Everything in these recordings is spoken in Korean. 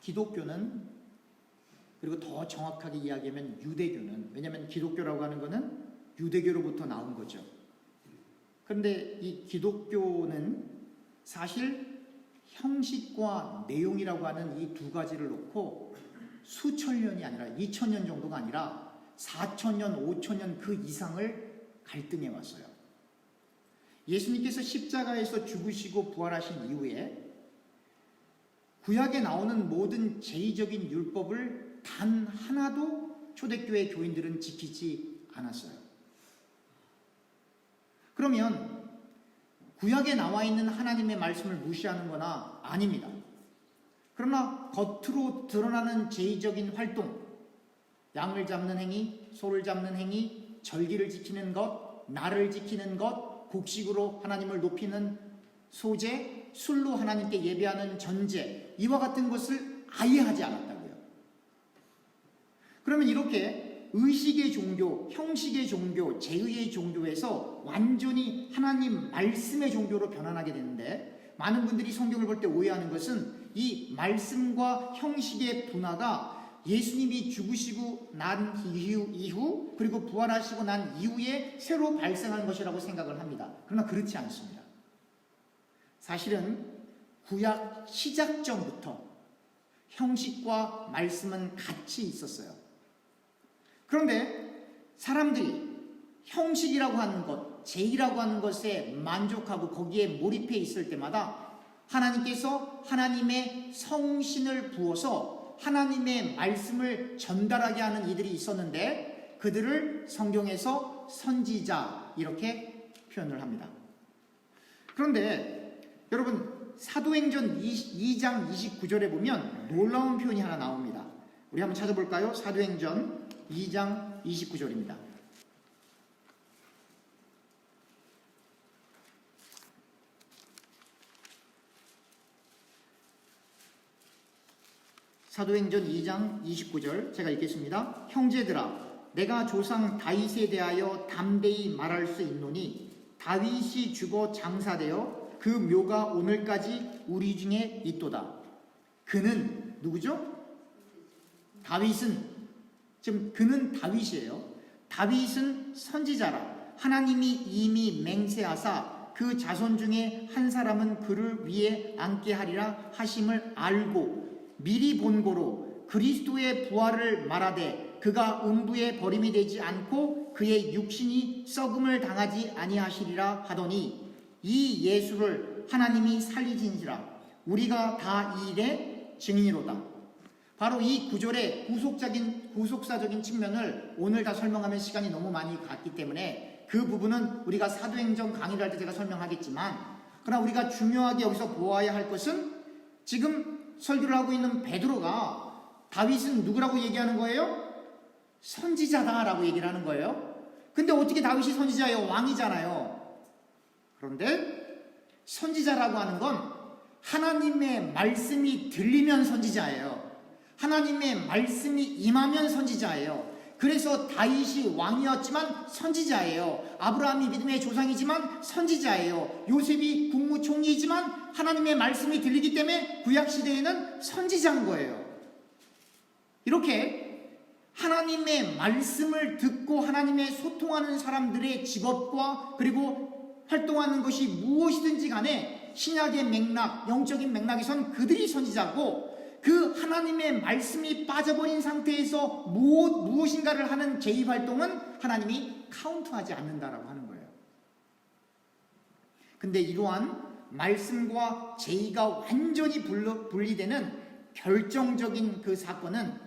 기독교는, 그리고 더 정확하게 이야기하면 유대교는, 왜냐하면 기독교라고 하는 것은 유대교로부터 나온 거죠. 그런데 이 기독교는 사실 형식과 내용이라고 하는 이 두 가지를 놓고 수천 년이 아니라 2000년 정도가 아니라 4000년, 5000년 그 이상을 갈등해 왔어요. 예수님께서 십자가에서 죽으시고 부활하신 이후에 구약에 나오는 모든 제의적인 율법을 단 하나도 초대교회 교인들은 지키지 않았어요. 그러면 구약에 나와 있는 하나님의 말씀을 무시하는 거나 아닙니다. 그러나 겉으로 드러나는 제의적인 활동, 양을 잡는 행위, 소를 잡는 행위, 절기를 지키는 것, 날을 지키는 것, 곡식으로 하나님을 높이는 소제, 술로 하나님께 예배하는 전제, 이와 같은 것을 아예 하지 않았다고요. 그러면 이렇게 의식의 종교, 형식의 종교, 제의의 종교에서 완전히 하나님 말씀의 종교로 변환하게 되는데, 많은 분들이 성경을 볼 때 오해하는 것은 이 말씀과 형식의 분화가 예수님이 죽으시고 난 이후 그리고 부활하시고 난 이후에 새로 발생한 것이라고 생각을 합니다. 그러나 그렇지 않습니다. 사실은 구약 시작 전부터 형식과 말씀은 같이 있었어요. 그런데 사람들이 형식이라고 하는 것, 제의라고 하는 것에 만족하고 거기에 몰입해 있을 때마다 하나님께서 하나님의 성신을 부어서 하나님의 말씀을 전달하게 하는 이들이 있었는데, 그들을 성경에서 선지자 이렇게 표현을 합니다. 그런데 여러분, 사도행전 2장 29절에 보면 놀라운 표현이 하나 나옵니다. 우리 한번 찾아볼까요? 사도행전 2장 29절입니다. 사도행전 2장 29절 제가 읽겠습니다. 형제들아, 내가 조상 다윗에 대하여 담대히 말할 수 있노니 다윗이 죽어 장사되어 그 묘가 오늘까지 우리 중에 있도다. 그는 누구죠? 다윗은, 지금 그는 다윗이에요. 다윗은 선지자라. 하나님이 이미 맹세하사 그 자손 중에 한 사람은 그를 위에 앉게 하리라 하심을 알고 미리 본고로 그리스도의 부활을 말하되 그가 음부에 버림이 되지 않고 그의 육신이 썩음을 당하지 아니하시리라 하더니 이 예수를 하나님이 살리신지라. 우리가 다 이 일의 증인이로다. 바로 이 구절의 구속사적인 측면을 오늘 다 설명하면 시간이 너무 많이 갔기 때문에 그 부분은 우리가 사도행전 강의를 할 때 제가 설명하겠지만, 그러나 우리가 중요하게 여기서 보아야 할 것은 지금 설교를 하고 있는 베드로가 다윗은 누구라고 얘기하는 거예요? 선지자다라고 얘기를 하는 거예요. 근데 어떻게 다윗이 선지자예요? 왕이잖아요. 그런데 선지자라고 하는 건 하나님의 말씀이 들리면 선지자예요. 하나님의 말씀이 임하면 선지자예요. 그래서 다윗이 왕이었지만 선지자예요. 아브라함이 믿음의 조상이지만 선지자예요. 요셉이 국무총리이지만 하나님의 말씀이 들리기 때문에 구약시대에는 선지자인 거예요. 이렇게 하나님의 말씀을 듣고 하나님의 소통하는 사람들의 직업과 그리고 활동하는 것이 무엇이든지 간에 신약의 맥락, 영적인 맥락에선 그들이 선지자고, 그 하나님의 말씀이 빠져버린 상태에서 무엇인가를 하는 제의활동은 하나님이 카운트하지 않는다라고 하는 거예요. 근데 이러한 말씀과 제의가 완전히 분리되는 결정적인 그 사건은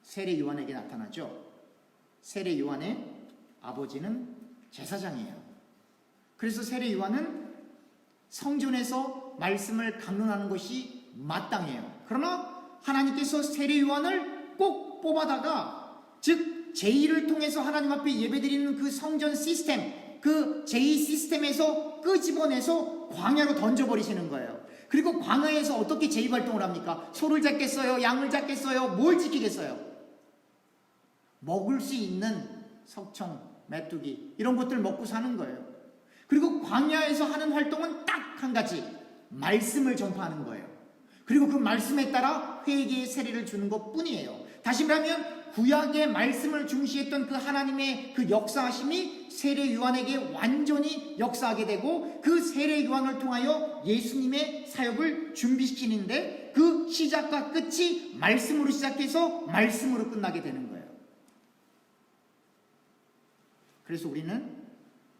세례 요한에게 나타나죠. 세례 요한의 아버지는 제사장이에요. 그래서 세례 요한은 성전에서 말씀을 강론하는 것이 마땅해요. 그러나 하나님께서 세례 요한을 꼭 뽑아다가, 즉 제의를 통해서 하나님 앞에 예배드리는 그 성전 시스템, 그 제의 시스템에서 끄집어내서 광야로 던져버리시는 거예요. 그리고 광야에서 어떻게 제의 활동을 합니까? 소를 잡겠어요? 양을 잡겠어요? 뭘 지키겠어요? 먹을 수 있는 석청, 메뚜기 이런 것들 먹고 사는 거예요. 그리고 광야에서 하는 활동은 딱 한 가지, 말씀을 전파하는 거예요. 그리고 그 말씀에 따라 회개의 세례를 주는 것 뿐이에요. 다시 말하면 구약의 말씀을 중시했던 그 하나님의 그 역사하심이 세례 요한에게 완전히 역사하게 되고 그 세례 요한을 통하여 예수님의 사역을 준비시키는데 그 시작과 끝이 말씀으로 시작해서 말씀으로 끝나게 되는 거예요. 그래서 우리는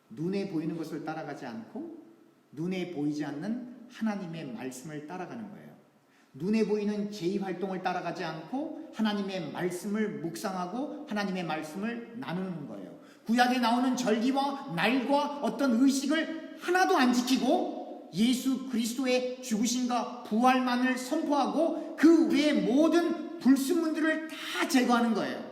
눈에 보이는 것을 따라가지 않고 눈에 보이지 않는 하나님의 말씀을 따라가는 거예요. 눈에 보이는 제2활동을 따라가지 않고 하나님의 말씀을 묵상하고 하나님의 말씀을 나누는 거예요. 구약에 나오는 절기와 날과 어떤 의식을 하나도 안 지키고 예수 그리스도의 죽으심과 부활만을 선포하고 그 외의 모든 불순물들을 다 제거하는 거예요.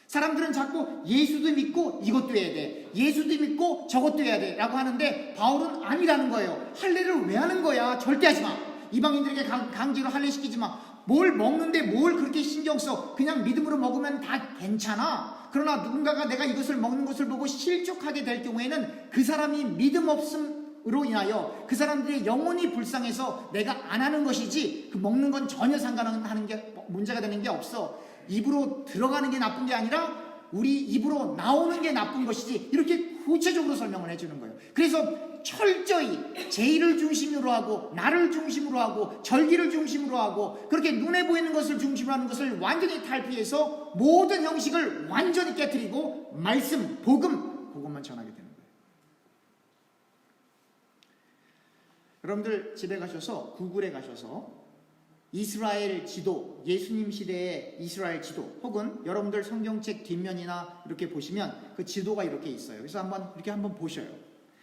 사람들은 자꾸 예수도 믿고 이것도 해야 돼, 예수도 믿고 저것도 해야 돼 라고 하는데 바울은 아니라는 거예요. 할례를 왜 하는 거야? 절대 하지 마. 이방인들에게 강제로 할례시키지 마. 뭘 먹는데 뭘 그렇게 신경 써? 그냥 믿음으로 먹으면 다 괜찮아. 그러나 누군가가 내가 이것을 먹는 것을 보고 실족하게 될 경우에는 그 사람이 믿음 없음으로 인하여 그 사람들의 영혼이 불쌍해서 내가 안 하는 것이지 그 먹는 건 전혀 상관하는 게 문제가 되는 게 없어. 입으로 들어가는 게 나쁜 게 아니라 우리 입으로 나오는 게 나쁜 것이지, 이렇게 구체적으로 설명을 해주는 거예요. 그래서 철저히 제의를 중심으로 하고 나를 중심으로 하고 절기를 중심으로 하고 그렇게 눈에 보이는 것을 중심으로 하는 것을 완전히 탈피해서 모든 형식을 완전히 깨뜨리고 말씀, 복음, 그것만 전하게 되는 거예요. 여러분들 집에 가셔서 구글에 가셔서 이스라엘 지도, 예수님 시대의 이스라엘 지도, 혹은 여러분들 성경책 뒷면이나 이렇게 보시면 그 지도가 이렇게 있어요. 그래서 이렇게 한번 보셔요.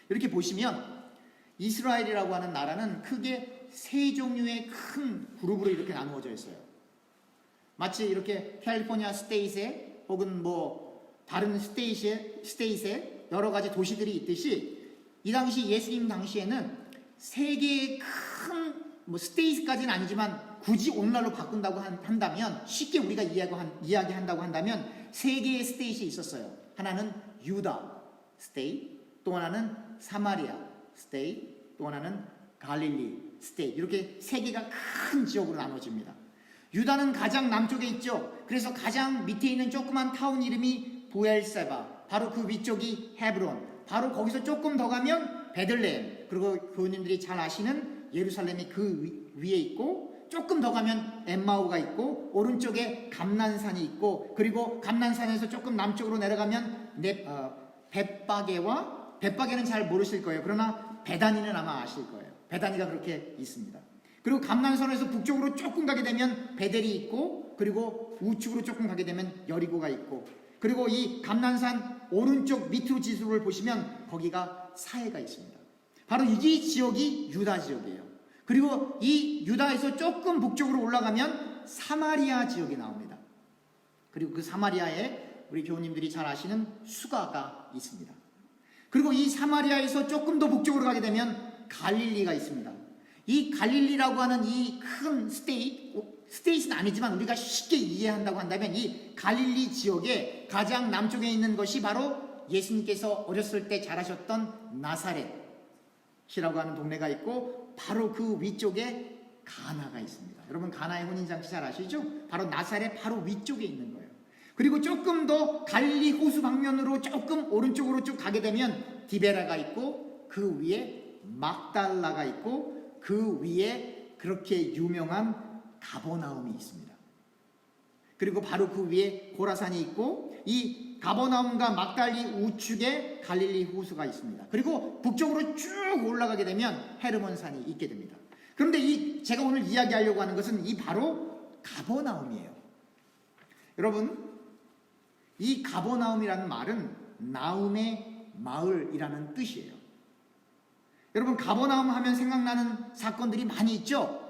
이렇게 보시면 이스라엘이라고 하는 나라는 크게 세 종류의 큰 그룹으로 이렇게 나누어져 있어요. 마치 이렇게 캘리포니아 스테이트에 혹은 다른 스테이트에 여러 가지 도시들이 있듯이 이 당시 예수님 당시에는 세 개의 큰 스테이트까지는 아니지만 굳이 오늘날로 바꾼다고 한다면, 쉽게 우리가 이야기한다고 한다면 세 개의 스테이트이 있었어요. 하나는 유다 스테이트, 또 하나는 사마리아 스테이트, 또 하나는 갈릴리 스테이트. 이렇게 세 개가 큰 지역으로 나눠집니다. 유다는 가장 남쪽에 있죠. 그래서 가장 밑에 있는 조그만 타운 이름이 부엘세바, 바로 그 위쪽이 헤브론, 바로 거기서 조금 더 가면 베들레헴, 그리고 교우님들이 잘 아시는 예루살렘이 그 위에 있고, 조금 더 가면 엠마오가 있고, 오른쪽에 감난산이 있고, 그리고 감난산에서 조금 남쪽으로 내려가면 벳바게는 잘 모르실 거예요. 그러나 베다니는 아마 아실 거예요. 베다니가 그렇게 있습니다. 그리고 감난산에서 북쪽으로 조금 가게 되면 베델이 있고, 그리고 우측으로 조금 가게 되면 여리고가 있고, 그리고 이 감난산 오른쪽 밑으로 지수를 보시면 거기가 사해가 있습니다. 바로 이 지역이 유다 지역이에요. 그리고 이 유다에서 조금 북쪽으로 올라가면 사마리아 지역이 나옵니다. 그리고 그 사마리아에 우리 교우님들이 잘 아시는 수가가 있습니다. 그리고 이 사마리아에서 조금 더 북쪽으로 가게 되면 갈릴리가 있습니다. 이 갈릴리라고 하는 이 큰 스테이트는 아니지만 우리가 쉽게 이해한다고 한다면 이 갈릴리 지역의 가장 남쪽에 있는 것이 바로 예수님께서 어렸을 때 자라셨던 나사렛이라고 하는 동네가 있고, 바로 그 위쪽에 가나가 있습니다. 여러분 가나의 혼인잔치 잘 아시죠? 바로 나사렛 바로 위쪽에 있는 거예요. 그리고 조금 더 갈릴리 호수 방면으로 조금 오른쪽으로 쭉 가게 되면 디베라가 있고, 그 위에 막달라가 있고, 그 위에 그렇게 유명한 가버나움이 있습니다. 그리고 바로 그 위에 고라산이 있고, 이 가버나움과 막달리 우측에 갈릴리 호수가 있습니다. 그리고 북쪽으로 쭉 올라가게 되면 헤르몬산이 있게 됩니다. 그런데 제가 오늘 이야기하려고 하는 것은 이 바로 가버나움이에요. 여러분, 이 가버나움이라는 말은 나움의 마을이라는 뜻이에요. 여러분, 가버나움 하면 생각나는 사건들이 많이 있죠.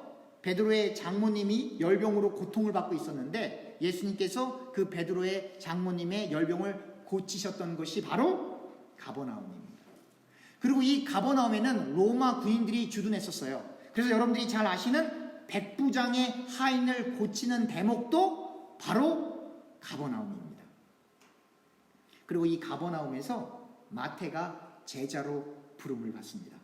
베드로의 장모님이 열병으로 고통을 받고 있었는데 예수님께서 그 베드로의 장모님의 열병을 고치셨던 것이 바로 가버나움입니다. 그리고 이 가버나움에는 로마 군인들이 주둔했었어요. 그래서 여러분들이 잘 아시는 백부장의 하인을 고치는 대목도 바로 가버나움입니다. 그리고 이 가버나움에서 마태가 제자로 부름을 받습니다.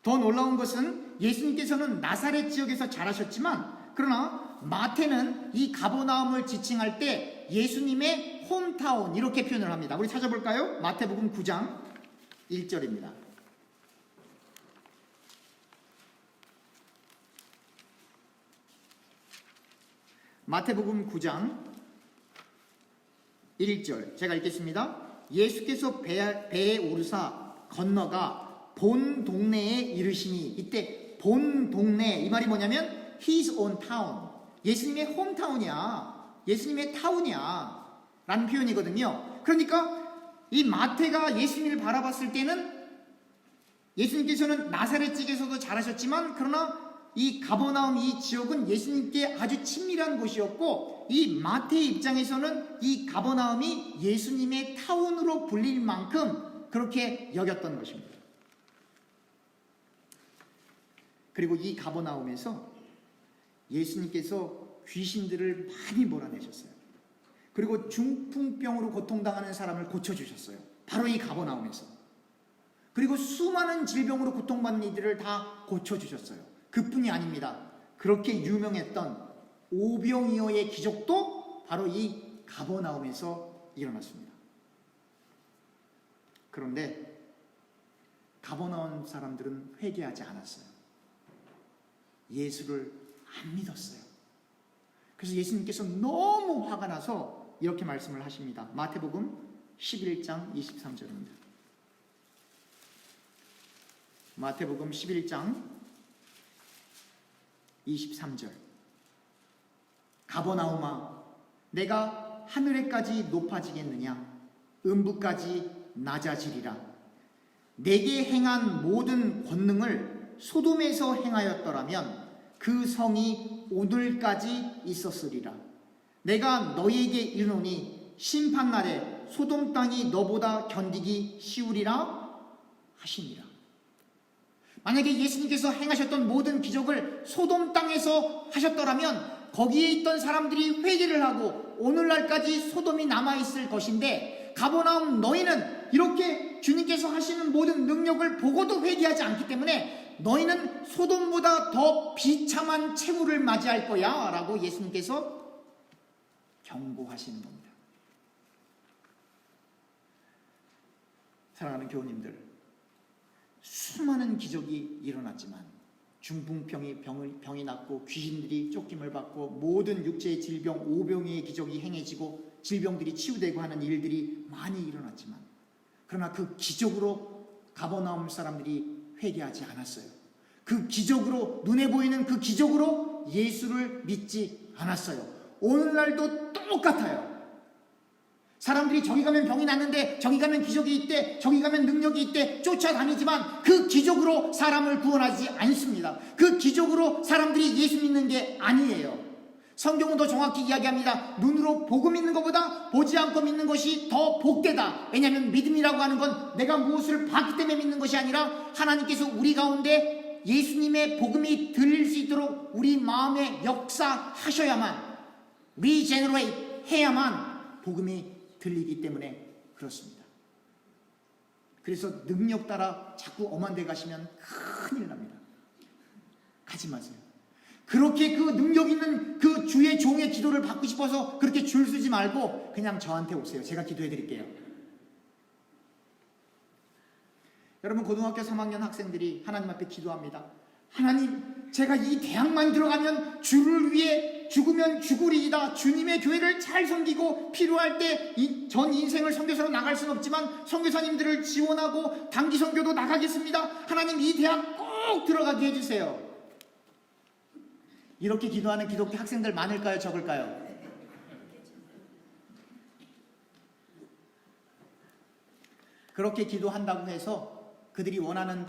더 놀라운 것은 예수님께서는 나사렛 지역에서 자라셨지만, 그러나 마태는 이 가버나움을 지칭할 때 예수님의 홈타운 이렇게 표현을 합니다. 우리 찾아볼까요? 마태복음 9장 1절입니다. 마태복음 9장 1절 제가 읽겠습니다. 예수께서 배에 오르사 건너가 본 동네에 이르시니, 이때 본 동네, 이 말이 뭐냐면 His own town, 예수님의 홈타운이야, 예수님의 타운이야 라는 표현이거든요. 그러니까 이 마태가 예수님을 바라봤을 때는 예수님께서는 나사렛 지역에서도 자라셨지만, 그러나 이 가버나움 이 지역은 예수님께 아주 친밀한 곳이었고, 이 마태의 입장에서는 이 가버나움이 예수님의 타운으로 불릴 만큼 그렇게 여겼던 것입니다. 그리고 이 가버나움에서 예수님께서 귀신들을 많이 몰아내셨어요. 그리고 중풍병으로 고통당하는 사람을 고쳐주셨어요. 바로 이 가버나움에서. 그리고 수많은 질병으로 고통받는 이들을 다 고쳐주셨어요. 그뿐이 아닙니다. 그렇게 유명했던 오병이어의 기적도 바로 이 가버나움에서 일어났습니다. 그런데 가버나움 사람들은 회개하지 않았어요. 예수를 안 믿었어요. 그래서 예수님께서 너무 화가 나서 이렇게 말씀을 하십니다. 마태복음 11장 23절입니다. 마태복음 11장 23절. 가버나움아, 내가 하늘에까지 높아지겠느냐? 음부까지 낮아지리라. 내게 행한 모든 권능을 소돔에서 행하였더라면 그 성이 오늘까지 있었으리라. 내가 너희에게 이르노니 심판날에 소돔 땅이 너보다 견디기 쉬우리라 하시니라. 만약에 예수님께서 행하셨던 모든 기적을 소돔 땅에서 하셨더라면 거기에 있던 사람들이 회개를 하고 오늘날까지 소돔이 남아있을 것인데, 가버나움 너희는 이렇게 주님께서 하시는 모든 능력을 보고도 회개하지 않기 때문에 너희는 소돔보다 더 비참한 채무를 맞이할 거야 라고 예수님께서 경고하시는 겁니다. 사랑하는 교우님들, 수많은 기적이 일어났지만 병이 낫고 귀신들이 쫓김을 받고 모든 육체의 질병, 오병이의 기적이 행해지고 질병들이 치유되고 하는 일들이 많이 일어났지만, 그러나 그 기적으로 가버나움 사람들이 회개하지 않았어요. 그 기적으로, 눈에 보이는 그 기적으로 예수를 믿지 않았어요. 오늘날도 똑같아요. 사람들이 저기 가면 병이 낫는데, 저기 가면 기적이 있대, 저기 가면 능력이 있대 쫓아다니지만 그 기적으로 사람을 구원하지 않습니다. 그 기적으로 사람들이 예수 믿는 게 아니에요. 성경은 더 정확히 이야기합니다. 눈으로 보고 믿는 것보다 보지 않고 믿는 것이 더 복되다. 왜냐하면 믿음이라고 하는 건 내가 무엇을 봤기 때문에 믿는 것이 아니라 하나님께서 우리 가운데 예수님의 복음이 들릴 수 있도록 우리 마음에 역사하셔야만, 리제너레이트 해야만 복음이 들리기 때문에 그렇습니다. 그래서 능력 따라 자꾸 엄한 데 가시면 큰일 납니다. 가지 마세요. 그렇게 그 능력 있는 그 주의 종의 기도를 받고 싶어서 그렇게 줄 서지 말고 그냥 저한테 오세요. 제가 기도해 드릴게요. 여러분, 고등학교 3학년 학생들이 하나님 앞에 기도합니다. 하나님, 제가 이 대학만 들어가면 주를 위해 죽으면 죽으리이다. 주님의 교회를 잘 섬기고 필요할 때 전 인생을 선교사로 나갈 수는 없지만 선교사님들을 지원하고 단기 선교도 나가겠습니다. 하나님, 이 대학 꼭 들어가게 해주세요. 이렇게 기도하는 기독교 학생들 많을까요? 적을까요? 그렇게 기도한다고 해서 그들이 원하는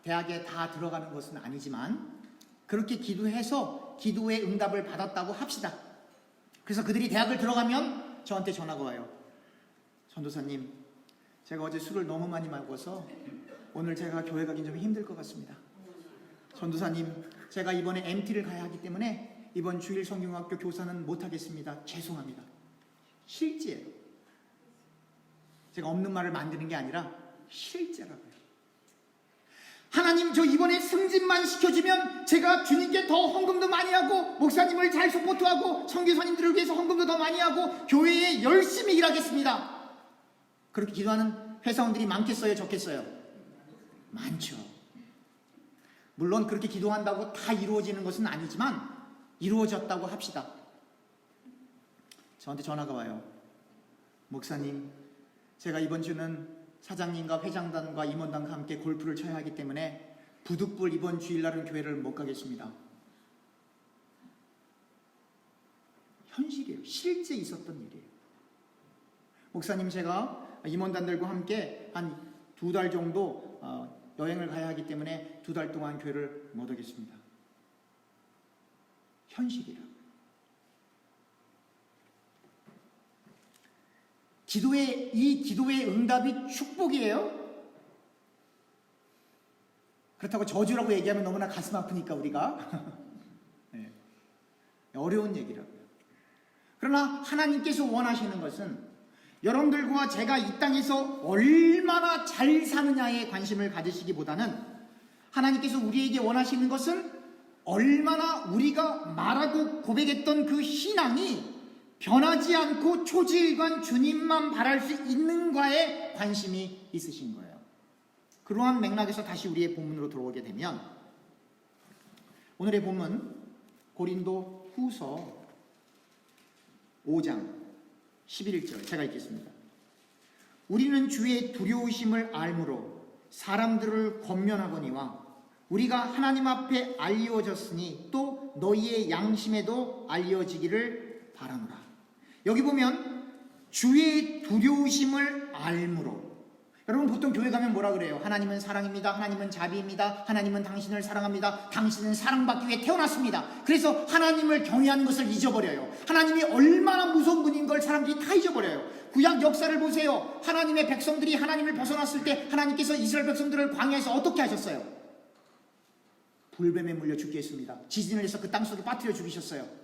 대학에 다 들어가는 것은 아니지만, 그렇게 기도해서 기도의 응답을 받았다고 합시다. 그래서 그들이 대학을 들어가면 저한테 전화가 와요. 전도사님, 제가 어제 술을 너무 많이 먹어서 오늘 제가 교회 가긴 좀 힘들 것 같습니다. 전도사님, 제가 이번에 MT를 가야 하기 때문에 이번 주일 성경학교 교사는 못하겠습니다. 죄송합니다. 실제예요. 제가 없는 말을 만드는 게 아니라 실제라고요. 하나님 저 이번에 승진만 시켜주면 제가 주님께 더 헌금도 많이 하고 목사님을 잘 서포트하고 선교사님들을 위해서 헌금도 더 많이 하고 교회에 열심히 일하겠습니다. 그렇게 기도하는 회사원들이 많겠어요, 적겠어요? 많죠. 물론 그렇게 기도한다고 다 이루어지는 것은 아니지만 이루어졌다고 합시다. 저한테 전화가 와요. 목사님, 제가 이번 주는 사장님과 회장단과 임원단과 함께 골프를 쳐야 하기 때문에 부득불 이번 주일날은 교회를 못 가겠습니다. 현실이에요. 실제 있었던 일이에요. 목사님, 제가 임원단들과 함께 한 2달 정도 여행을 가야 하기 때문에 2달 동안 교회를 못 오겠습니다. 현실이라고요. 이 기도의 응답이 축복이에요. 그렇다고 저주라고 얘기하면 너무나 가슴 아프니까 우리가 네. 어려운 얘기라고요. 그러나 하나님께서 원하시는 것은 여러분들과 제가 이 땅에서 얼마나 잘 사느냐에 관심을 가지시기보다는 하나님께서 우리에게 원하시는 것은 얼마나 우리가 말하고 고백했던 그 신앙이 변하지 않고 초지일관 주님만 바랄 수 있는가에 관심이 있으신 거예요. 그러한 맥락에서 다시 우리의 본문으로 들어오게 되면 오늘의 본문 고린도 후서 5장 11절 제가 읽겠습니다. 우리는 주의 두려우심을 알므로 사람들을 권면하거니와 우리가 하나님 앞에 알려졌으니 또 너희의 양심에도 알려지기를 바라노라. 여기 보면 주의 두려우심을 알므로, 여러분 보통 교회 가면 뭐라 그래요? 하나님은 사랑입니다. 하나님은 자비입니다. 하나님은 당신을 사랑합니다. 당신은 사랑받기 위해 태어났습니다. 그래서 하나님을 경외하는 것을 잊어버려요. 하나님이 얼마나 무서운 분인 걸 사람들이 다 잊어버려요. 구약 역사를 보세요. 하나님의 백성들이 하나님을 벗어났을 때 하나님께서 이스라엘 백성들을 광야에서 어떻게 하셨어요? 불뱀에 물려 죽게 했습니다. 지진을 해서 그 땅속에 빠뜨려 죽이셨어요.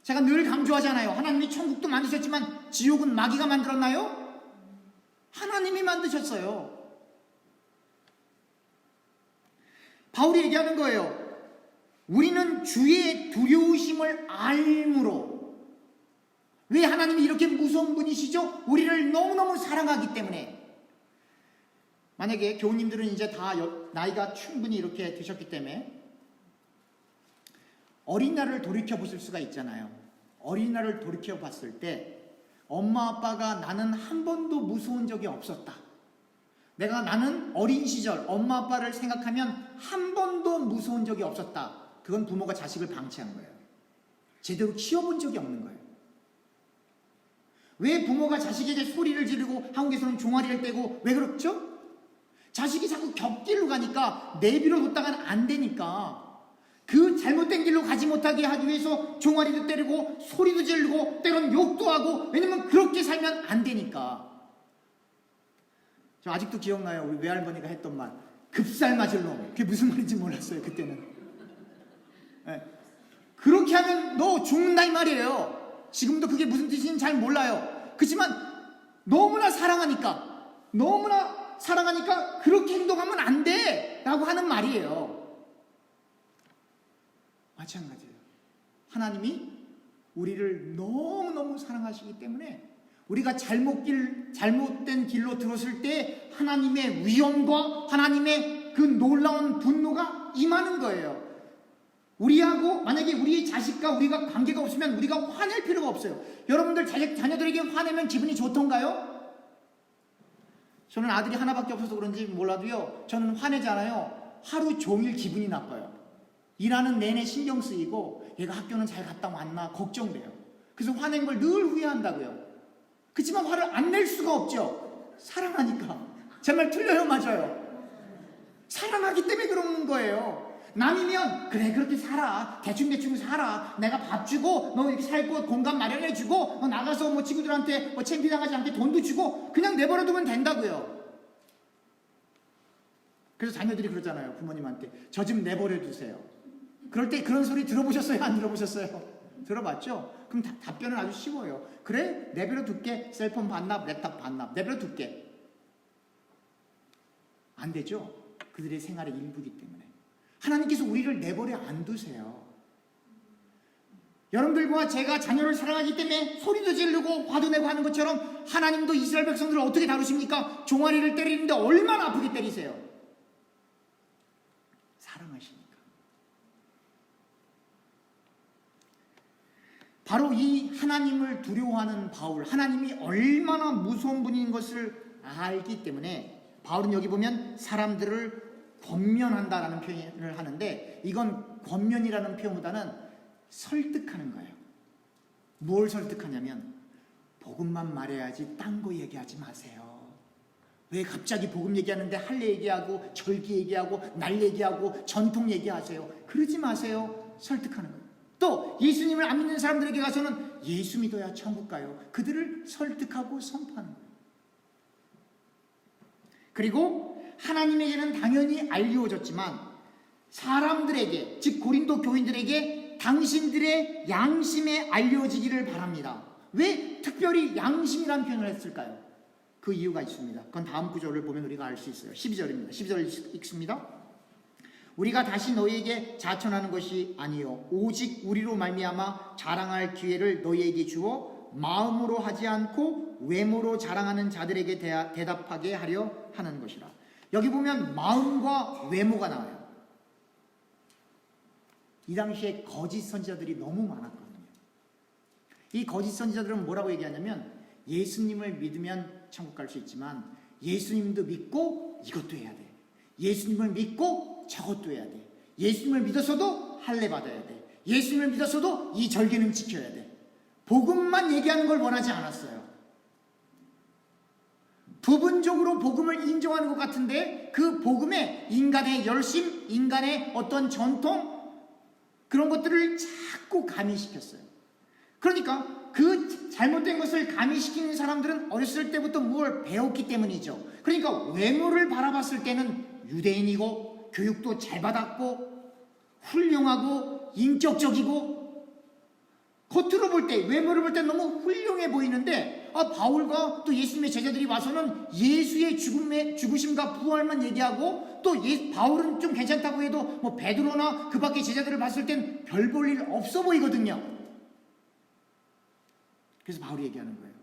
제가 늘 강조하잖아요. 하나님이 천국도 만드셨지만 지옥은 마귀가 만들었나요? 하나님이 만드셨어요. 바울이 얘기하는 거예요. 우리는 주의 두려우심을 알므로. 왜 하나님이 이렇게 무서운 분이시죠? 우리를 너무너무 사랑하기 때문에. 만약에 교우님들은 이제 다 나이가 충분히 이렇게 드셨기 때문에 어린 날을 돌이켜 보실 수가 있잖아요. 어린 날을 돌이켜 봤을 때 엄마 아빠가 나는 한 번도 무서운 적이 없었다. 나는 어린 시절 엄마 아빠를 생각하면 한 번도 무서운 적이 없었다. 그건 부모가 자식을 방치한 거예요. 제대로 키워본 적이 없는 거예요. 왜 부모가 자식에게 소리를 지르고 한국에서는 종아리를 떼고 왜 그렇죠? 자식이 자꾸 곁길로 가니까 내비로 뒀다가는 안 되니까 그 잘못된 길로 가지 못하게 하기 위해서 종아리도 때리고 소리도 지르고 때론 욕도 하고, 왜냐면 그렇게 살면 안 되니까. 저 아직도 기억나요. 우리 외할머니가 했던 말. 급살 맞을 놈. 그게 무슨 말인지 몰랐어요 그때는. 네. 그렇게 하면 너 죽는다 이 말이에요. 지금도 그게 무슨 뜻인지 잘 몰라요. 그렇지만 너무나 사랑하니까 그렇게 행동하면 안 돼 라고 하는 말이에요. 마찬가지예요. 하나님이 우리를 너무너무 사랑하시기 때문에 우리가 잘못된 길로 들었을 때 하나님의 위엄과 하나님의 그 놀라운 분노가 임하는 거예요. 우리하고 만약에 우리 자식과 우리가 관계가 없으면 우리가 화낼 필요가 없어요. 여러분들 자녀들에게 화내면 기분이 좋던가요? 저는 아들이 하나밖에 없어서 그런지 몰라도요, 저는 화내잖아요. 하루 종일 기분이 나빠요. 일하는 내내 신경 쓰이고 얘가 학교는 잘 갔다 왔나 걱정돼요. 그래서 화낸 걸 늘 후회한다고요. 그렇지만 화를 안 낼 수가 없죠. 사랑하니까. 제 말 틀려요? 맞아요? 사랑하기 때문에 그러는 거예요. 남이면 그래 그렇게 살아. 대충 살아. 내가 밥 주고 너 이렇게 살고 공간 마련해 주고 너 나가서 뭐 친구들한테 뭐 창피당하지 않게 돈도 주고 그냥 내버려 두면 된다고요. 그래서 자녀들이 그러잖아요. 부모님한테 저 좀 내버려 두세요. 그럴 때 그런 소리 들어보셨어요? 안 들어보셨어요? 들어봤죠? 그럼 답변은 아주 쉬워요. 그래 내버려 둘게. 셀폰 반납, 랩탑 반납 내버려 둘게. 안 되죠. 그들의 생활의 일부이기 때문에. 하나님께서 우리를 내버려 안 두세요. 여러분들과 제가 자녀를 사랑하기 때문에 소리도 지르고 화도 내고 하는 것처럼 하나님도 이스라엘 백성들을 어떻게 다루십니까? 종아리를 때리는데 얼마나 아프게 때리세요? 사랑하시니까. 바로 이 하나님을 두려워하는 바울, 하나님이 얼마나 무서운 분인 것을 알기 때문에 바울은 여기 보면 사람들을 권면한다라는 표현을 하는데, 이건 권면이라는 표현보다는 설득하는 거예요. 뭘 설득하냐면 복음만 말해야지 딴 거 얘기하지 마세요. 왜 갑자기 복음 얘기하는데 할례 얘기하고 절기 얘기하고 날 얘기하고 전통 얘기하세요? 그러지 마세요. 설득하는 거예요. 또 예수님을 안 믿는 사람들에게 가서는 예수 믿어야 천국 가요. 그들을 설득하고 선포하는 거예요. 그리고 하나님에게는 당연히 알려졌지만 사람들에게, 즉 고린도 교인들에게 당신들의 양심에 알려지기를 바랍니다. 왜 특별히 양심이라는 표현을 했을까요? 그 이유가 있습니다. 그건 다음 구절을 보면 우리가 알 수 있어요. 12절입니다. 12절 읽습니다. 우리가 다시 너희에게 자천하는 것이 아니요 오직 우리로 말미암아 자랑할 기회를 너희에게 주어 마음으로 하지 않고 외모로 자랑하는 자들에게 대답하게 하려 하는 것이라. 여기 보면 마음과 외모가 나와요. 이 당시에 거짓 선지자들이 너무 많았거든요. 이 거짓 선지자들은 뭐라고 얘기하냐면 예수님을 믿으면 천국 갈 수 있지만 예수님도 믿고 이것도 해야 돼. 예수님을 믿고 저것도 해야 돼. 예수님을 믿어서도 할례 받아야 돼. 예수님을 믿어서도 이 절기는 지켜야 돼. 복음만 얘기하는 걸 원하지 않았어요. 부분적으로 복음을 인정하는 것 같은데 그 복음에 인간의 열심, 인간의 어떤 전통, 그런 것들을 자꾸 가미시켰어요. 그러니까 그 잘못된 것을 가미시키는 사람들은 어렸을 때부터 뭘 배웠기 때문이죠. 그러니까 외모를 바라봤을 때는 유대인이고 교육도 잘 받았고 훌륭하고 인격적이고 겉으로 볼 때, 외모를 볼 때 너무 훌륭해 보이는데 바울과 또 예수님의 제자들이 와서는 예수의 죽으심과 부활만 얘기하고 또 바울은 좀 괜찮다고 해도 뭐 베드로나 그 밖에 제자들을 봤을 땐 별 볼 일 없어 보이거든요. 그래서 바울이 얘기하는 거예요.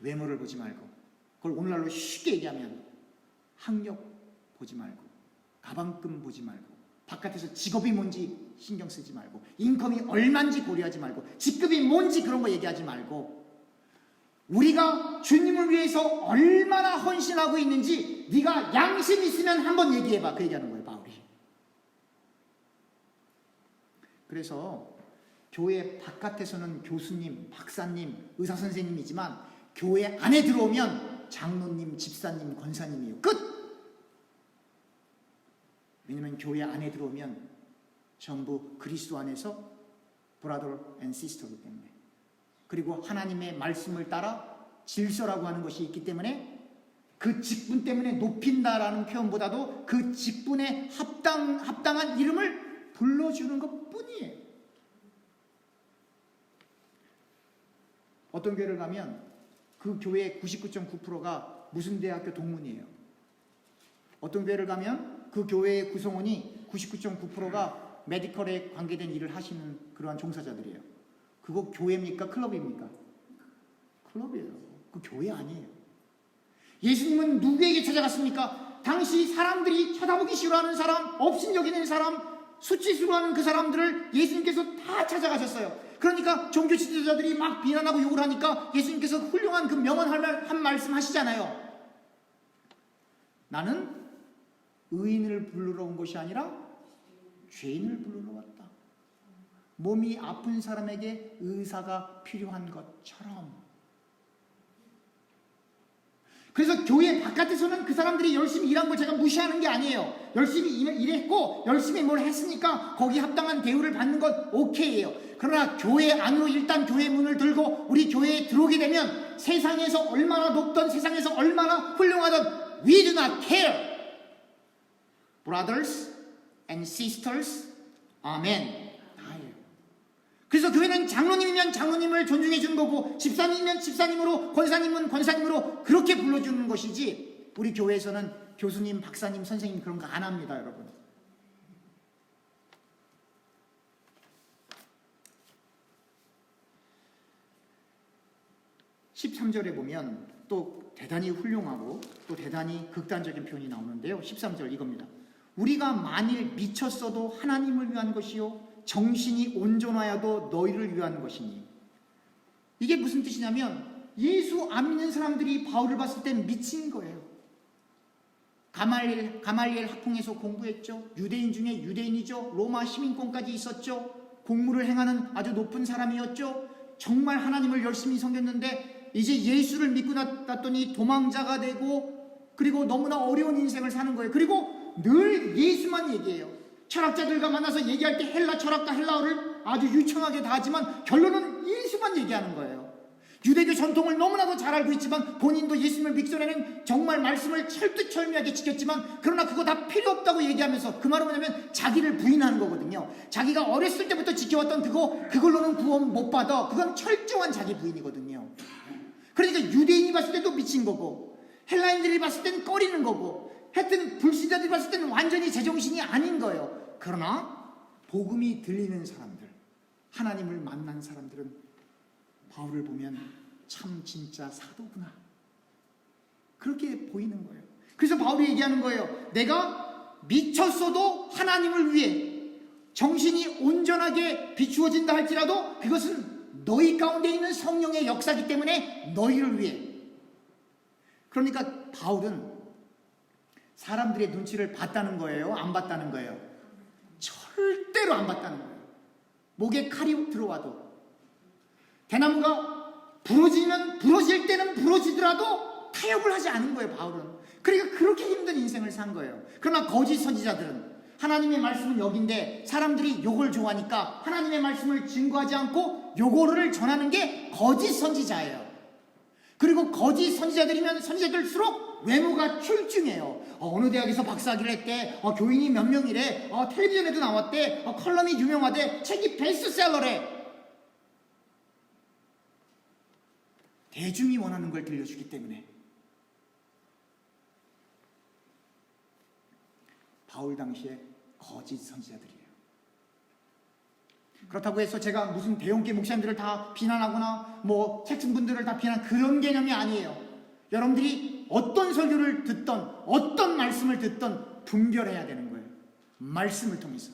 외모를 보지 말고, 그걸 오늘날로 쉽게 얘기하면 학력 보지 말고, 가방끈 보지 말고, 바깥에서 직업이 뭔지 신경 쓰지 말고, 인컴이 얼마인지 고려하지 말고, 직급이 뭔지 그런 거 얘기하지 말고, 우리가 주님을 위해서 얼마나 헌신하고 있는지 네가 양심 있으면 한번 얘기해봐. 그 얘기하는 거예요, 바울이. 그래서 교회 바깥에서는 교수님, 박사님, 의사선생님이지만 교회 안에 들어오면 장로님, 집사님, 권사님이에요. 끝! 왜냐면 교회 안에 들어오면 전부 그리스도 안에서 brother and sister이기 때문에, 그리고 하나님의 말씀을 따라 질서라고 하는 것이 있기 때문에 그 직분 때문에 높인다라는 표현보다도 그 직분에 합당한 이름을 불러주는 것 뿐이에요. 어떤 교회를 가면 그 교회의 99.9%가 무슨 대학교 동문이에요. 어떤 교회를 가면 그 교회의 구성원이 99.9%가 메디컬에 관계된 일을 하시는 그러한 종사자들이에요. 그거 교회입니까? 클럽입니까? 클럽이에요. 그 교회 아니에요. 예수님은 누구에게 찾아갔습니까? 당시 사람들이 쳐다보기 싫어하는 사람, 업신 여기는 사람, 수치스러워하는 그 사람들을 예수님께서 다 찾아가셨어요. 그러니까 종교 지도자들이 막 비난하고 욕을 하니까 예수님께서 훌륭한 그 명언한 말씀 하시잖아요. 나는 의인을 부르러 온 것이 아니라 죄인을 부르러 왔다. 몸이 아픈 사람에게 의사가 필요한 것처럼. 그래서 교회 바깥에서는 그 사람들이 열심히 일한 걸 제가 무시하는 게 아니에요. 열심히 일했고 열심히 뭘 했으니까 거기 합당한 대우를 받는 건 오케이예요. 그러나 교회 안으로 일단 교회 문을 들고 우리 교회에 들어오게 되면 세상에서 얼마나 높던, 세상에서 얼마나 훌륭하던 we do not care. Brothers and sisters, amen. 그래서 교회는 장로님이면 장로님을 존중해 주는 거고, 집사님이면 집사님으로, 권사님은 권사님으로 그렇게 불러주는 것이지, 우리 교회에서는 교수님, 박사님, 선생님 그런 거 안 합니다, 여러분. 13절에 보면 또 대단히 훌륭하고 또 대단히 극단적인 표현이 나오는데요. 13절 이겁니다. 우리가 만일 미쳤어도 하나님을 위한 것이요 정신이 온전하여도 너희를 위한 것이니. 이게 무슨 뜻이냐면 예수 안 믿는 사람들이 바울을 봤을 땐 미친 거예요. 가말리엘 학풍에서 공부했죠. 유대인 중에 유대인이죠. 로마 시민권까지 있었죠. 공무를 행하는 아주 높은 사람이었죠. 정말 하나님을 열심히 섬겼는데 이제 예수를 믿고 났더니 도망자가 되고 그리고 너무나 어려운 인생을 사는 거예요. 그리고 늘 예수만 얘기해요. 철학자들과 만나서 얘기할 때 헬라 철학과 헬라어를 아주 유창하게 다 하지만 결론은 예수만 얘기하는 거예요. 유대교 전통을 너무나도 잘 알고 있지만 본인도 예수님을 믿기 전에는 정말 말씀을 철두철미하게 지켰지만 그러나 그거 다 필요 없다고 얘기하면서 그 말은 뭐냐면 자기를 부인하는 거거든요. 자기가 어렸을 때부터 지켜왔던 그걸로는 구원 못 받아. 그건 철저한 자기 부인이거든요. 그러니까 유대인이 봤을 때도 미친 거고 헬라인들이 봤을 때는 꺼리는 거고 하여튼 불신자들이 봤을 때는 완전히 제정신이 아닌 거예요. 그러나 복음이 들리는 사람들, 하나님을 만난 사람들은 바울을 보면 참 진짜 사도구나 그렇게 보이는 거예요. 그래서 바울이 얘기하는 거예요. 내가 미쳤어도 하나님을 위해 정신이 온전하게 비추어진다 할지라도 그것은 너희 가운데 있는 성령의 역사이기 때문에 너희를 위해. 그러니까 바울은 사람들의 눈치를 봤다는 거예요? 안 봤다는 거예요? 절대로 안 봤다는 거예요. 목에 칼이 들어와도 대나무가 부러질 때는 부러지더라도 타협을 하지 않은 거예요, 바울은. 그러니까 그렇게 힘든 인생을 산 거예요. 그러나 거짓 선지자들은 하나님의 말씀은 여긴데 사람들이 요걸 좋아하니까 하나님의 말씀을 증거하지 않고 요거를 전하는 게 거짓 선지자예요. 그리고 거짓 선지자들이면 선지자들수록 외모가 출중해요. 어느 대학에서 박사학위를 했대. 교인이 몇 명이래. 텔레비전에도 나왔대. 컬럼이 유명하대. 책이 베스트셀러래. 대중이 원하는 걸 들려주기 때문에. 바울 당시에 거짓 선지자들이에요. 그렇다고 해서 제가 무슨 대형교 목사님들을 다 비난하거나 책승분들을 다 비난 그런 개념이 아니에요. 여러분들이 어떤 설교를 듣던 어떤 말씀을 듣던 분별해야 되는 거예요. 말씀을 통해서.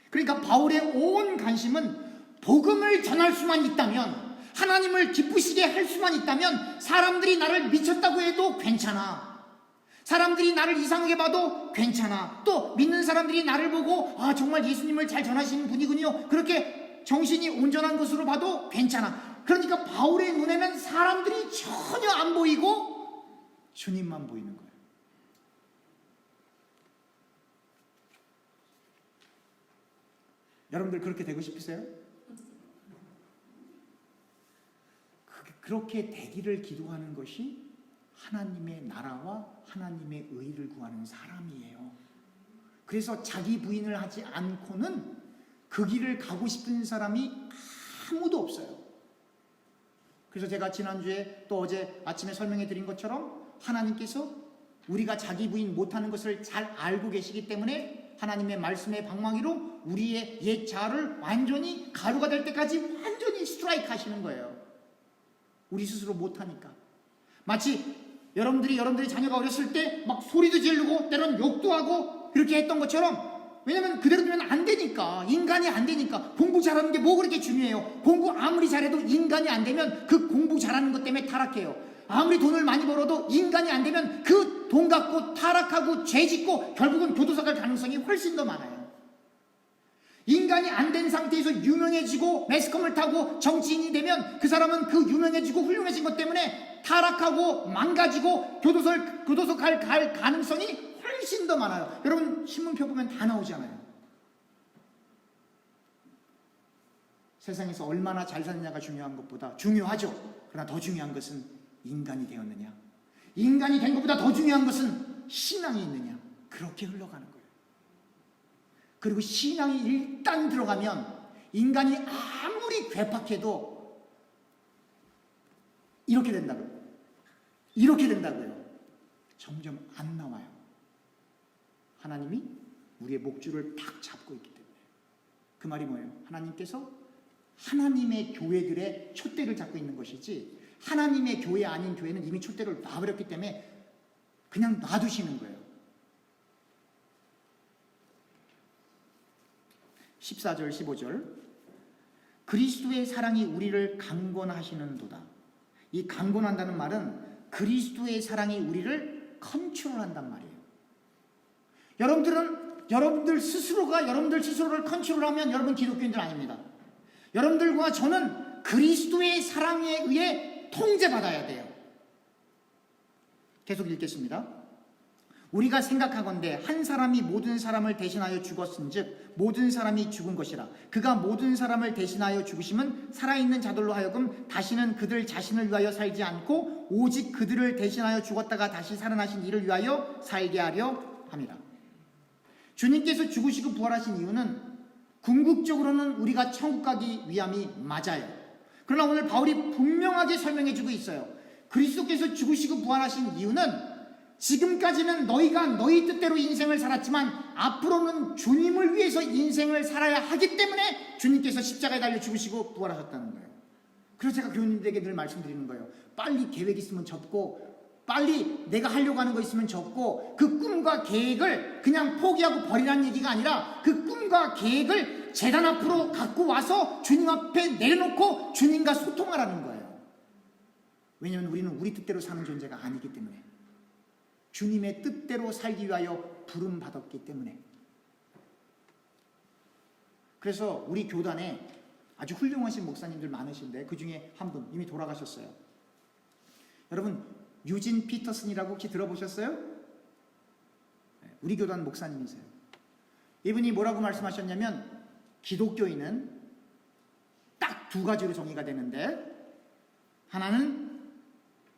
그러니까 바울의 온 관심은 복음을 전할 수만 있다면, 하나님을 기쁘시게 할 수만 있다면 사람들이 나를 미쳤다고 해도 괜찮아. 사람들이 나를 이상하게 봐도 괜찮아. 또 믿는 사람들이 나를 보고 정말 예수님을 잘 전하시는 분이군요. 그렇게 정신이 온전한 것으로 봐도 괜찮아. 그러니까 바울의 눈에는 사람들이 전혀 안 보이고 주님만 보이는 거예요. 여러분들 그렇게 되고 싶으세요? 그렇게 되기를 기도하는 것이 하나님의 나라와 하나님의 의를 구하는 사람이에요. 그래서 자기 부인을 하지 않고는 그 길을 가고 싶은 사람이 아무도 없어요. 그래서 제가 지난주에 또 어제 아침에 설명해 드린 것처럼 하나님께서 우리가 자기 부인 못하는 것을 잘 알고 계시기 때문에 하나님의 말씀의 방망이로 우리의 옛 자아를 완전히 가루가 될 때까지 완전히 스트라이크 하시는 거예요. 우리 스스로 못하니까. 마치 여러분들이 자녀가 어렸을 때 막 소리도 지르고 때론 욕도 하고 그렇게 했던 것처럼, 왜냐면 그대로 두면 안 되니까. 인간이 안 되니까. 공부 잘하는 게 뭐 그렇게 중요해요. 공부 아무리 잘해도 인간이 안 되면 그 공부 잘하는 것 때문에 타락해요. 아무리 돈을 많이 벌어도 인간이 안 되면 그 돈 갖고 타락하고 죄 짓고 결국은 교도소 갈 가능성이 훨씬 더 많아요. 인간이 안 된 상태에서 유명해지고 매스컴을 타고 정치인이 되면 그 사람은 그 유명해지고 훌륭해진 것 때문에 타락하고 망가지고 교도소 갈 가능성이 훨씬 더 많아요. 여러분 신문표 보면 다 나오잖아요. 세상에서 얼마나 잘 사느냐가 중요한 것보다, 중요하죠. 그러나 더 중요한 것은 인간이 되었느냐, 인간이 된 것보다 더 중요한 것은 신앙이 있느냐. 그렇게 흘러가는 거예요. 그리고 신앙이 일단 들어가면 인간이 아무리 괴팍해도 이렇게 된다고요. 이렇게 된다고요. 점점 안 나와요. 하나님이 우리의 목줄을 탁 잡고 있기 때문에. 그 말이 뭐예요? 하나님께서 하나님의 교회들의 촛대를 잡고 있는 것이지, 하나님의 교회 아닌 교회는 이미 촛대를 놔버렸기 때문에 그냥 놔두시는 거예요. 14절 15절 그리스도의 사랑이 우리를 강권하시는도다. 이 강권한다는 말은 그리스도의 사랑이 우리를 컨트롤한단 말이에요. 여러분들 스스로를 컨트롤하면 여러분 기독교인들 아닙니다. 여러분들과 저는 그리스도의 사랑에 의해 통제받아야 돼요. 계속 읽겠습니다. 우리가 생각하건대 한 사람이 모든 사람을 대신하여 죽었은즉 모든 사람이 죽은 것이라. 그가 모든 사람을 대신하여 죽으심은 살아있는 자들로 하여금 다시는 그들 자신을 위하여 살지 않고 오직 그들을 대신하여 죽었다가 다시 살아나신 이를 위하여 살게 하려 함이라. 주님께서 죽으시고 부활하신 이유는 궁극적으로는 우리가 천국 가기 위함이 맞아요. 그러나 오늘 바울이 분명하게 설명해 주고 있어요. 그리스도께서 죽으시고 부활하신 이유는 지금까지는 너희가 너희 뜻대로 인생을 살았지만 앞으로는 주님을 위해서 인생을 살아야 하기 때문에 주님께서 십자가에 달려 죽으시고 부활하셨다는 거예요. 그래서 제가 교우님들에게 늘 말씀드리는 거예요. 빨리 계획 있으면 접고, 빨리 내가 하려고 하는 거 있으면 접고, 그 꿈과 계획을 그냥 포기하고 버리라는 얘기가 아니라 그 꿈과 계획을 제단 앞으로 갖고 와서 주님 앞에 내려놓고 주님과 소통하라는 거예요. 왜냐하면 우리는 우리 뜻대로 사는 존재가 아니기 때문에, 주님의 뜻대로 살기 위하여 부름받았기 때문에. 그래서 우리 교단에 아주 훌륭하신 목사님들 많으신데 그 중에 한 분 이미 돌아가셨어요. 여러분 유진 피터슨이라고 혹시 들어보셨어요? 우리 교단 목사님이세요. 이분이 뭐라고 말씀하셨냐면 기독교인은 딱 두 가지로 정의가 되는데, 하나는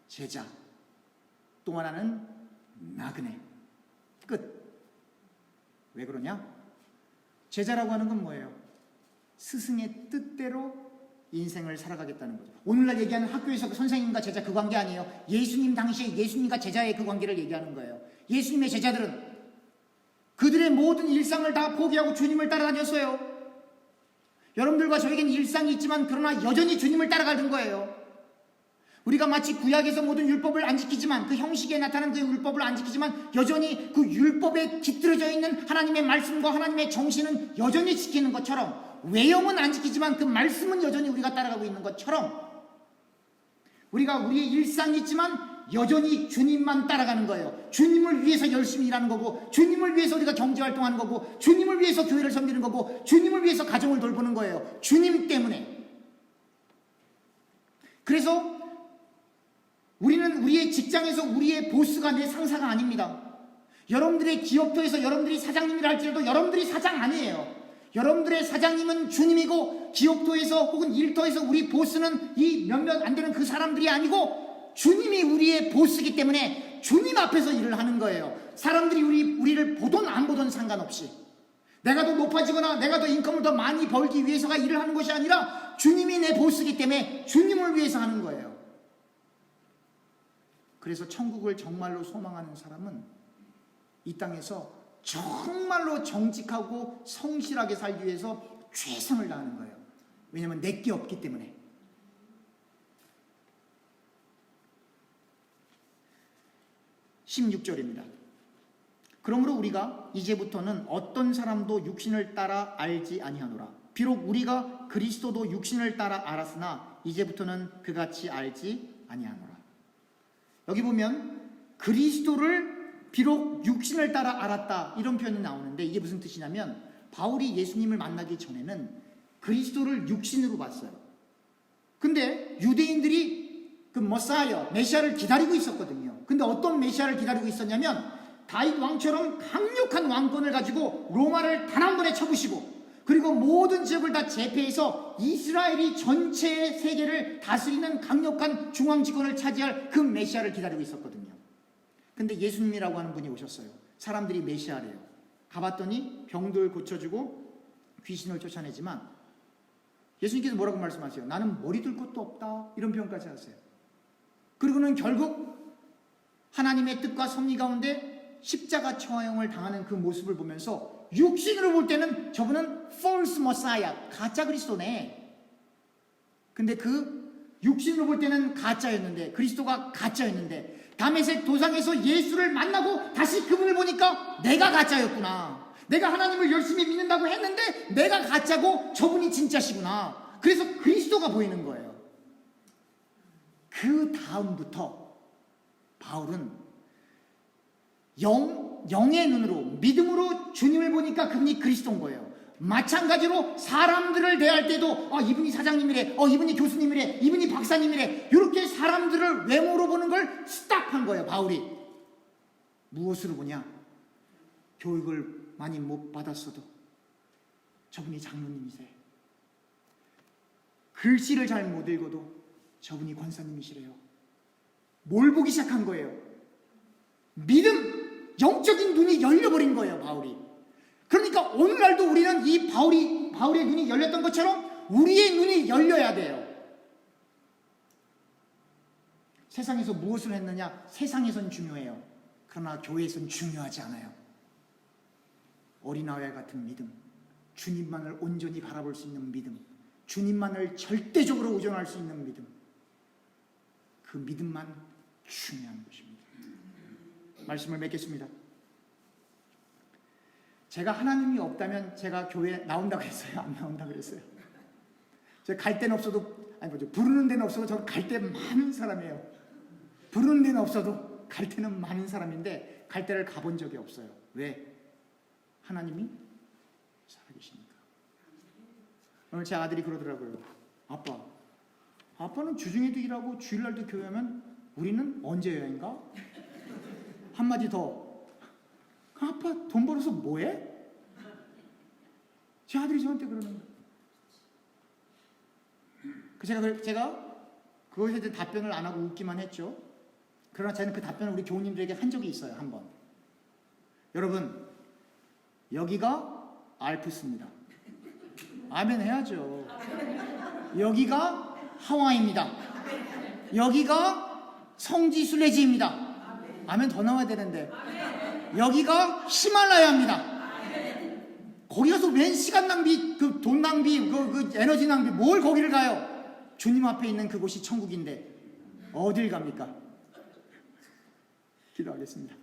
제자, 또 하나는 나그네. 끝. 왜 그러냐? 제자라고 하는 건 뭐예요? 스승의 뜻대로 인생을 살아가겠다는 거죠. 오늘날 얘기하는 학교에서 선생님과 제자 그 관계 아니에요. 예수님 당시에 예수님과 제자의 그 관계를 얘기하는 거예요. 예수님의 제자들은 그들의 모든 일상을 다 포기하고 주님을 따라다녔어요. 여러분들과 저에겐 일상이 있지만 그러나 여전히 주님을 따라가는 거예요. 우리가 마치 구약에서 모든 율법을 안 지키지만, 그 형식에 나타난 그 율법을 안 지키지만 여전히 그 율법에 깃들어져 있는 하나님의 말씀과 하나님의 정신은 여전히 지키는 것처럼, 외형은 안 지키지만 그 말씀은 여전히 우리가 따라가고 있는 것처럼, 우리가 우리의 일상이 있지만 여전히 주님만 따라가는 거예요. 주님을 위해서 열심히 일하는 거고, 주님을 위해서 우리가 경제활동하는 거고, 주님을 위해서 교회를 섬기는 거고, 주님을 위해서 가정을 돌보는 거예요. 주님 때문에. 그래서 우리는 우리의 직장에서 우리의 보스가 내 상사가 아닙니다. 여러분들의 기업토에서 여러분들이 사장님이라 할지라도 여러분들이 사장 아니에요. 여러분들의 사장님은 주님이고, 기업토에서 혹은 일터에서 우리 보스는 이 몇몇 안 되는 그 사람들이 아니고 주님이 우리의 보스이기 때문에 주님 앞에서 일을 하는 거예요. 사람들이 우리를 보든 안 보든 상관없이, 내가 더 높아지거나 내가 더 인컴을 더 많이 벌기 위해서가 일을 하는 것이 아니라 주님이 내 보스이기 때문에 주님을 위해서 하는 거예요. 그래서 천국을 정말로 소망하는 사람은 이 땅에서 정말로 정직하고 성실하게 살기 위해서 최선을 다하는 거예요. 왜냐하면 내게 없기 때문에. 16절입니다. 그러므로 우리가 이제부터는 어떤 사람도 육신을 따라 알지 아니하노라. 비록 우리가 그리스도도 육신을 따라 알았으나 이제부터는 그같이 알지 아니하노라. 여기 보면 그리스도를 비록 육신을 따라 알았다 이런 표현이 나오는데, 이게 무슨 뜻이냐면 바울이 예수님을 만나기 전에는 그리스도를 육신으로 봤어요. 근데 유대인들이 그 메시아를 기다리고 있었거든요. 근데 어떤 메시아를 기다리고 있었냐면 다윗 왕처럼 강력한 왕권을 가지고 로마를 단 한 번에 쳐부시고, 그리고 모든 지역을 다 제패해서 이스라엘이 전체 세계를 다스리는 강력한 중앙집권을 차지할 그 메시아를 기다리고 있었거든요. 근데 예수님이라고 하는 분이 오셨어요. 사람들이 메시아래요. 가봤더니 병들 고쳐주고 귀신을 쫓아내지만 예수님께서 뭐라고 말씀하세요? 나는 머리 들 것도 없다, 이런 표현까지 하세요. 그리고는 결국 하나님의 뜻과 섭리 가운데 십자가 처형을 당하는 그 모습을 보면서 육신으로 볼 때는 저분은 false messiah, 가짜 그리스도네. 근데 그 육신으로 볼 때는 가짜였는데, 그리스도가 가짜였는데, 다메섹 도상에서 예수를 만나고 다시 그분을 보니까 내가 가짜였구나. 내가 하나님을 열심히 믿는다고 했는데 내가 가짜고 저분이 진짜시구나. 그래서 그리스도가 보이는 거예요. 그 다음부터 바울은 영의 눈으로, 믿음으로 주님을 보니까 그분이 그리스도인 거예요. 마찬가지로 사람들을 대할 때도 이분이 사장님이래, 이분이 교수님이래, 이분이 박사님이래, 이렇게 사람들을 외모로 보는 걸 스탑한 거예요. 바울이 무엇으로 보냐? 교육을 많이 못 받았어도 저분이 장로님이세요. 글씨를 잘 못 읽어도 저분이 권사님이시래요. 뭘 보기 시작한 거예요? 믿음, 영적인 눈이 열려버린 거예요, 바울이. 그러니까 오늘날도 우리는 이 바울의 눈이 열렸던 것처럼 우리의 눈이 열려야 돼요. 세상에서 무엇을 했느냐? 세상에선 중요해요. 그러나 교회에선 중요하지 않아요. 어린아이 같은 믿음, 주님만을 온전히 바라볼 수 있는 믿음, 주님만을 절대적으로 의존할 수 있는 믿음, 그 믿음만 중요한 것입니다. 말씀을 맺겠습니다. 제가 하나님이 없다면 제가 교회에 나온다고 했어요? 안 나온다고 그랬어요? 제가 갈 데는 없어도, 부르는 데는 없어도 저는 갈 데 많은 사람이에요. 부르는 데는 없어도 갈 데는 많은 사람인데 갈 데를 가본 적이 없어요. 왜? 하나님이 살아계시니까. 오늘 제 아들이 그러더라고요. 아빠는 주중에도 일하고 주일날도 교회하면 우리는 언제 여행가? 한마디 더. 아빠 돈 벌어서 뭐해? 제 아들이 저한테 그러는 거예요. 제가 그것에 대해 답변을 안 하고 웃기만 했죠. 그러나 저는 그 답변을 우리 교우님들에게 한 적이 있어요. 한 번. 여러분, 여기가 알프스입니다. 아멘 해야죠. 여기가 하와이입니다. 여기가 성지 순례지입니다. 아멘 더 나와야 되는데. 여기가 히말라야입니다. 거기 가서 웬 시간 낭비, 돈 낭비, 에너지 낭비, 뭘 거기를 가요? 주님 앞에 있는 그곳이 천국인데 어딜 갑니까? 기도하겠습니다.